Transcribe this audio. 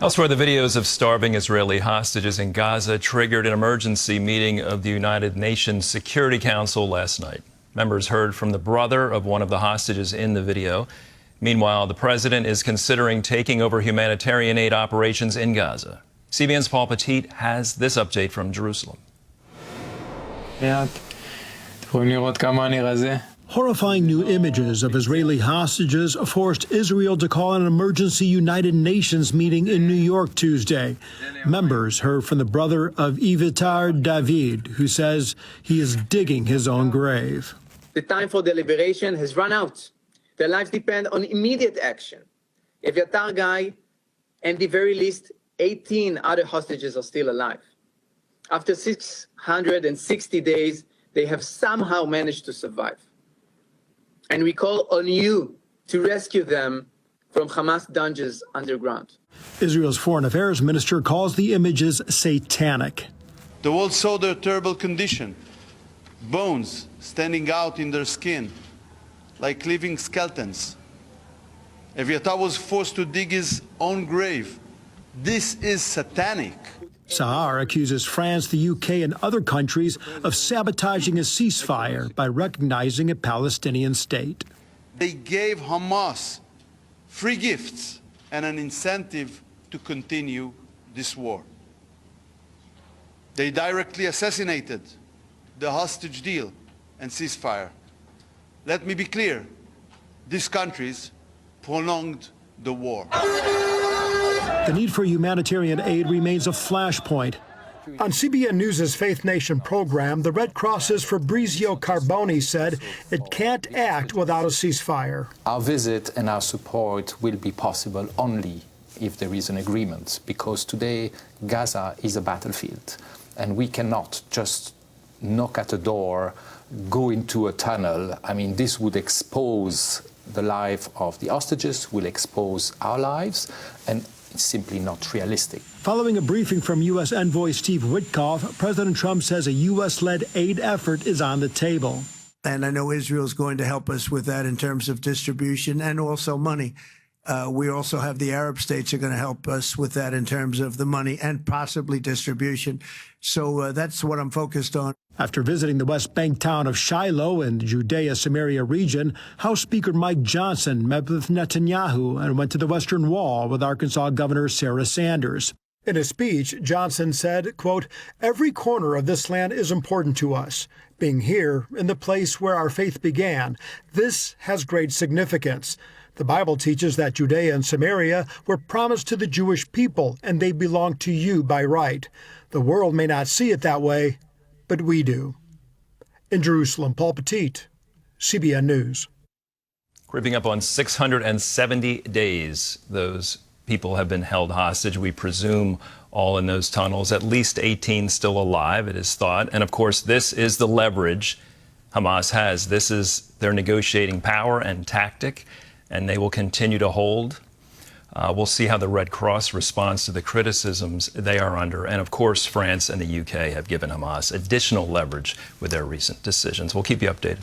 Elsewhere, the videos of starving Israeli hostages in Gaza triggered an emergency meeting of the United Nations Security Council last night. Members heard from the brother of one of the hostages in the video. Meanwhile, the president is considering taking over humanitarian aid operations in Gaza. CBN's Paul Petit has this update from Jerusalem. Horrifying new images of Israeli hostages forced Israel to call an emergency United Nations meeting in New York Tuesday. Members heard from the brother of Evyatar David, who says he is digging his own grave. The time for deliberation has run out. Their lives depend on immediate action. Evyatar Guy and the very least 18 other hostages are still alive. After 660 days, they have somehow managed to survive. And we call on you to rescue them from Hamas dungeons underground. Israel's foreign affairs minister calls the images satanic. The world saw their terrible condition, bones standing out in their skin, like living skeletons. Evyatar was forced to dig his own grave. This is satanic. Sahar accuses France, the UK, and other countries of sabotaging a ceasefire by recognizing a Palestinian state. They gave Hamas free gifts and an incentive to continue this war. They directly assassinated the hostage deal and ceasefire. Let me be clear, these countries prolonged the war. The need for humanitarian aid remains a flashpoint. On CBN News' Faith Nation program, the Red Cross's Fabrizio Carboni said it can't act without a ceasefire. Our visit and our support will be possible only if there is an agreement, because today Gaza is a battlefield, and we cannot just knock at a door, go into a tunnel. I mean, this would expose the life of the hostages, will expose our lives, and it's simply not realistic. Following a briefing from U.S. envoy Steve Witkoff, President Trump says a U.S.-led aid effort is on the table. And I know Israel's going to help us with that in terms of distribution and also money. We also have the Arab states are going to help us with that in terms of the money and possibly distribution. So that's what I'm focused on. After visiting the West Bank town of Shiloh in the Judea-Samaria region, House Speaker Mike Johnson met with Netanyahu and went to the Western Wall with Arkansas Governor Sarah Sanders. In a speech, Johnson said, quote, "Every corner of this land is important to us. Being here, in the place where our faith began, this has great significance. The Bible teaches that Judea and Samaria were promised to the Jewish people, and they belong to you by right. The world may not see it that way, but we do." In Jerusalem, Paul Petit, CBN News. Creeping up on 670 days, those people have been held hostage. We presume all in those tunnels, at least 18 still alive, it is thought. And of course, this is the leverage Hamas has. This is their negotiating power and tactic, and they will continue to hold. We'll see how the Red Cross responds to the criticisms they are under. And of course, France and the UK have given Hamas additional leverage with their recent decisions. We'll keep you updated.